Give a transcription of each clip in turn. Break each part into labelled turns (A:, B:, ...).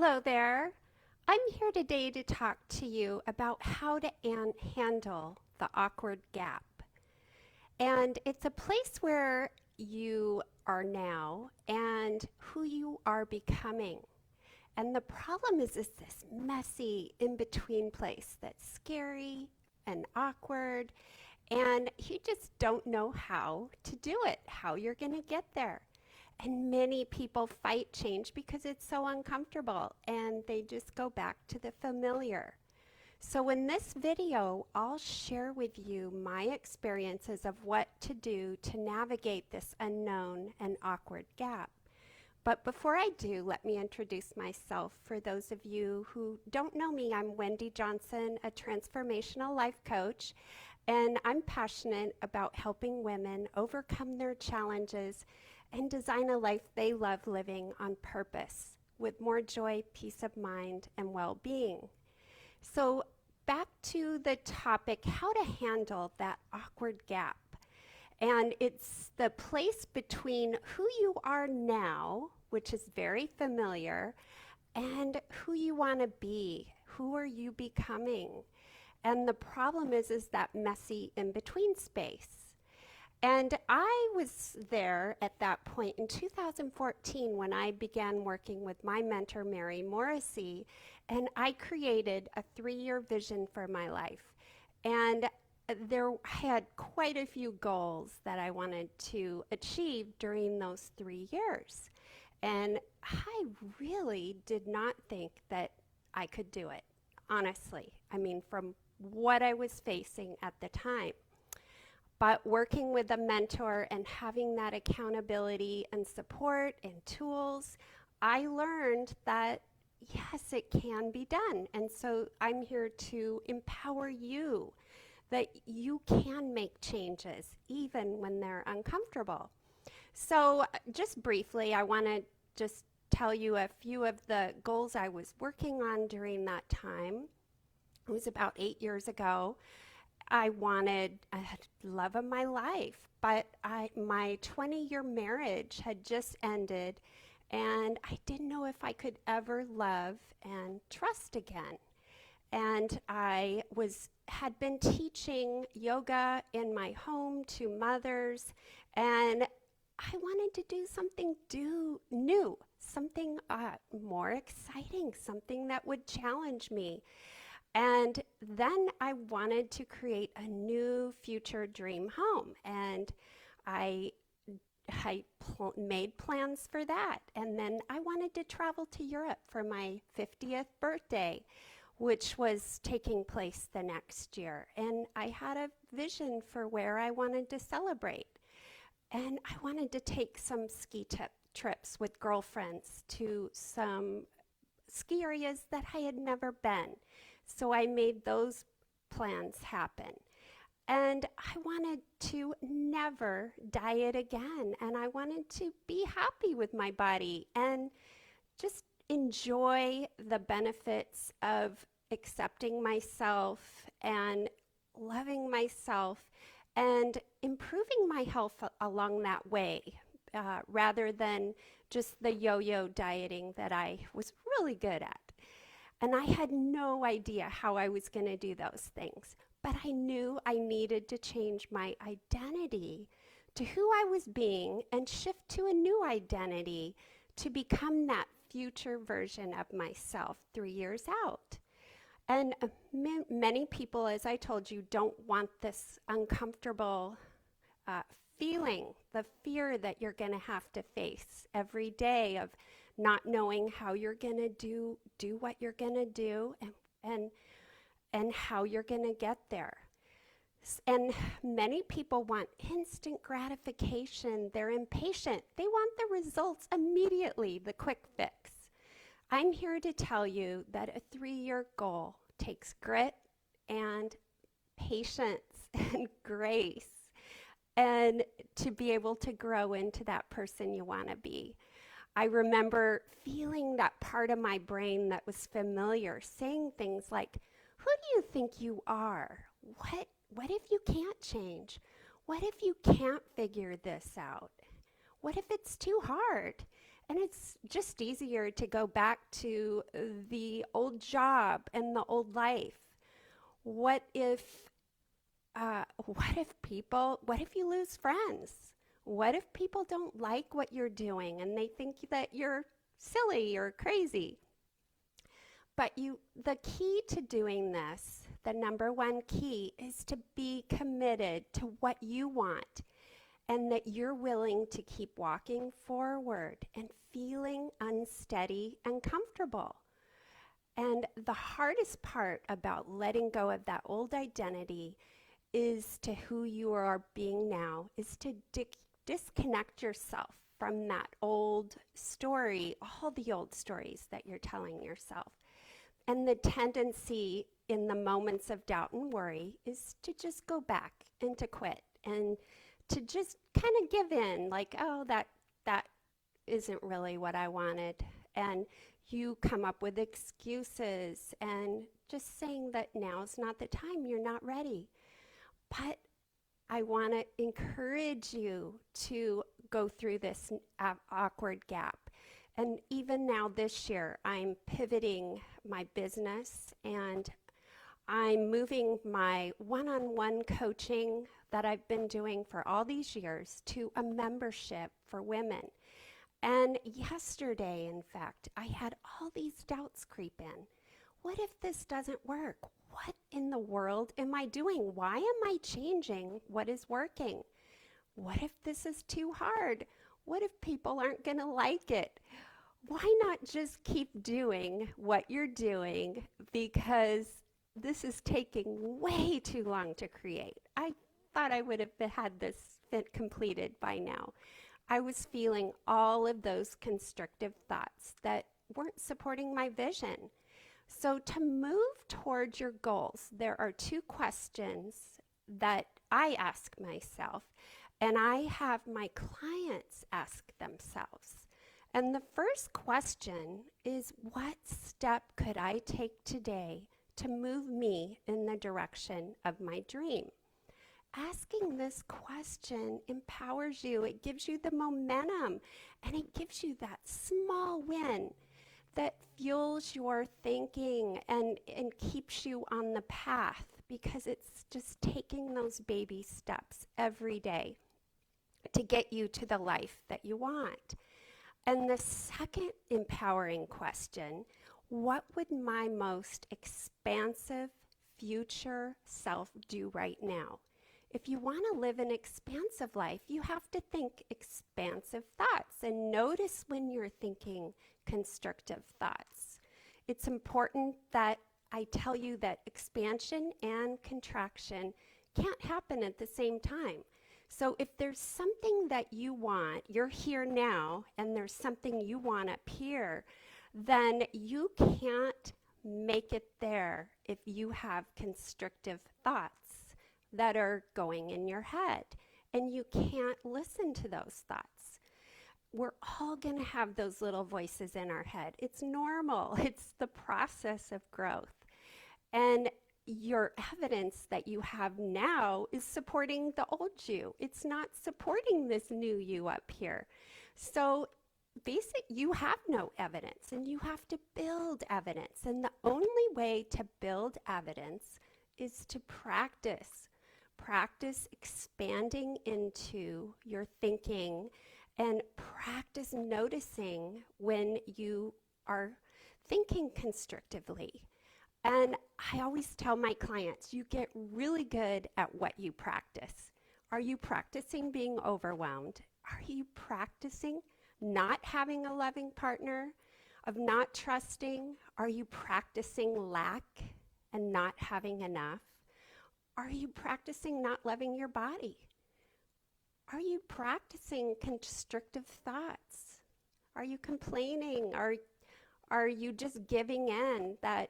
A: Hello there. I'm here today to talk to you about how to handle the awkward gap. And it's a place where you are now and who you are becoming. And the problem is this messy in between place that's scary and awkward, and you just don't know how to do it, how you're going to get there. And many people fight change because it's so uncomfortable and they just go back to the familiar. So in this video, I'll share with you my experiences of what to do to navigate this unknown and awkward gap. But before I do, let me introduce myself. For those of you who don't know me, I'm Wendy Johnson, a transformational life coach, and I'm passionate about helping women overcome their challenges and design a life they love living on purpose with more joy, peace of mind, and well-being. So back to the topic, how to handle that awkward gap. And it's the place between who you are now, which is very familiar, and who you want to be. Who are you becoming? And the problem is that messy in-between space. And I was there at that point in 2014 when I began working with my mentor, Mary Morrissey, and I created a 3-year vision for my life. And I had quite a few goals that I wanted to achieve during those 3 years. And I really did not think that I could do it, honestly. I mean, from what I was facing at the time. But working with a mentor and having that accountability and support and tools, I learned that yes, it can be done. And so I'm here to empower you that you can make changes even when they're uncomfortable. So just briefly, I want to just tell you a few of the goals I was working on during that time. It was about 8 years ago. I wanted a love of my life, but my 20-year marriage had just ended, and I didn't know if I could ever love and trust again. And I had been teaching yoga in my home to mothers, and I wanted to do something new, something more exciting, something that would challenge me. And then I wanted to create a new future dream home, and I made plans for that. And then I wanted to travel to Europe for my 50th birthday, which was taking place the next year. And I had a vision for where I wanted to celebrate. And I wanted to take some ski trips with girlfriends to some ski areas that I had never been. So I made those plans happen. And I wanted to never diet again. And I wanted to be happy with my body and just enjoy the benefits of accepting myself and loving myself and improving my health along that way, rather than just the yo-yo dieting that I was really good at. And I had no idea how I was going to do those things, but I knew I needed to change my identity to who I was being and shift to a new identity to become that future version of myself 3 years out. And many people, as I told you, don't want this uncomfortable feeling, the fear that you're going to have to face every day of not knowing how you're going to do what you're going to do and how you're going to get there. And many people want instant gratification. They're impatient. They want the results immediately, the quick fix. I'm here to tell you that a 3-year goal takes grit and patience and grace, and to be able to grow into that person you want to be. I remember feeling that part of my brain that was familiar, saying things like, who do you think you are? What if you can't change? What if you can't figure this out? What if it's too hard? And it's just easier to go back to the old job and the old life. What if, what if you lose friends? What if people don't like what you're doing and they think that you're silly or crazy? But the key to doing this, the number one key, is to be committed to what you want and that you're willing to keep walking forward and feeling unsteady and comfortable. And the hardest part about letting go of that old identity is to who you are being now, is to disconnect yourself from that old story, all the old stories that you're telling yourself. And the tendency in the moments of doubt and worry is to just go back and to quit and to just kind of give in, like, oh, that isn't really what I wanted. And you come up with excuses and just saying that now's not the time, you're not ready. But I want to encourage you to go through this awkward gap. And even now this year, I'm pivoting my business and I'm moving my one-on-one coaching that I've been doing for all these years to a membership for women. And yesterday, in fact, I had all these doubts creep in. What if this doesn't work? What in the world am I doing? Why am I changing what is working? What if this is too hard? What if people aren't going to like it? Why not just keep doing what you're doing, because this is taking way too long to create. I thought I would have had this fit completed by now. I was feeling all of those constrictive thoughts that weren't supporting my vision. So to move towards your goals, there are two questions that I ask myself, and I have my clients ask themselves. And the first question is, what step could I take today to move me in the direction of my dream? Asking this question empowers you. It gives you the momentum, and it gives you that small win that fuels your thinking and keeps you on the path, because it's just taking those baby steps every day to get you to the life that you want. And the second empowering question, what would my most expansive future self do right now? If you want to live an expansive life, you have to think expansive thoughts and notice when you're thinking constructive thoughts. It's important that I tell you that expansion and contraction can't happen at the same time. So if there's something that you want, you're here now, and there's something you want up here, then you can't make it there if you have constrictive thoughts that are going in your head, and you can't listen to those thoughts. We're all going to have those little voices in our head. It's normal. It's the process of growth. And your evidence that you have now is supporting the old you. It's not supporting this new you up here. So you have no evidence, and you have to build evidence. And the only way to build evidence is to practice. Practice expanding into your thinking, and practice noticing when you are thinking constrictively. And I always tell my clients, you get really good at what you practice. Are you practicing being overwhelmed? Are you practicing not having a loving partner, of not trusting? Are you practicing lack and not having enough? Are you practicing not loving your body? Are you practicing constrictive thoughts? Are you complaining? Are you just giving in that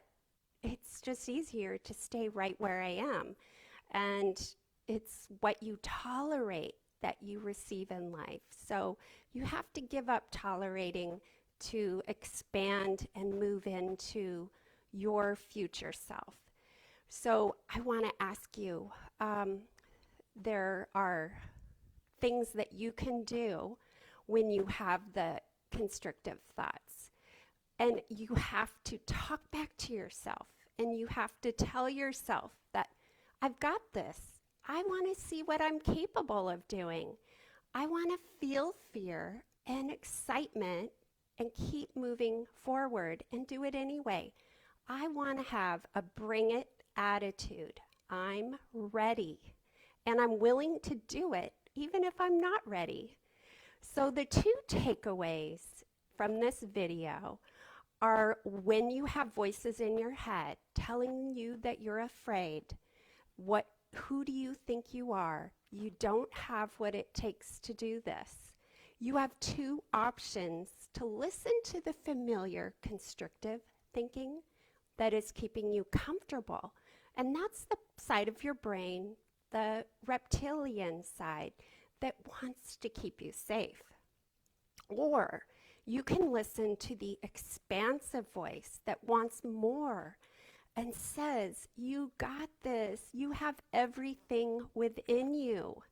A: it's just easier to stay right where I am? And it's what you tolerate that you receive in life. So you have to give up tolerating to expand and move into your future self. So I want to ask you, there are things that you can do when you have the constrictive thoughts. And you have to talk back to yourself, and you have to tell yourself that I've got this. I want to see what I'm capable of doing. I want to feel fear and excitement and keep moving forward and do it anyway. I want to have a bring it attitude. I'm ready, and I'm willing to do it even if I'm not ready. So the two takeaways from this video are: when you have voices in your head telling you that you're afraid, who do you think you are? You don't have what it takes to do this. You have two options: to listen to the familiar constrictive thinking that is keeping you comfortable, and that's the side of your brain, the reptilian side, that wants to keep you safe. Or you can listen to the expansive voice that wants more and says, you got this. You have everything within you.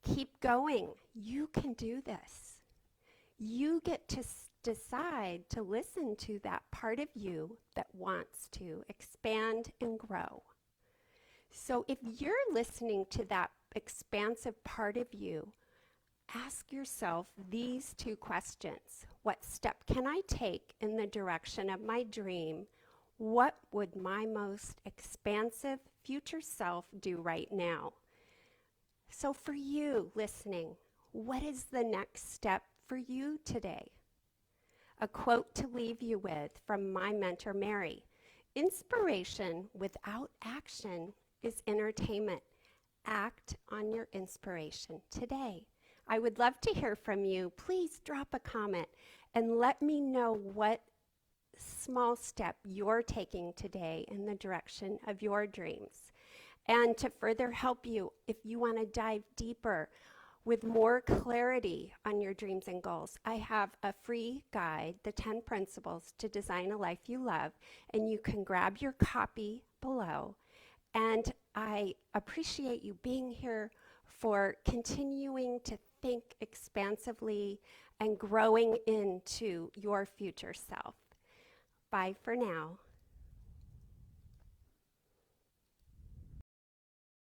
A: Keep going. You can do this. You get to decide to listen to that part of you that wants to expand and grow. So if you're listening to that expansive part of you, ask yourself these two questions. What step can I take in the direction of my dream? What would my most expansive future self do right now? So for you listening, what is the next step for you today? A quote to leave you with from my mentor, Mary: inspiration without action is entertainment. Act on your inspiration today. I would love to hear from you. Please drop a comment and let me know what small step you're taking today in the direction of your dreams. And to further help you, if you want to dive deeper with more clarity on your dreams and goals, I have a free guide, The 10 Principles to Design a Life You Love, and you can grab your copy below. And I appreciate you being here, for continuing to think expansively and growing into your future self. Bye for now.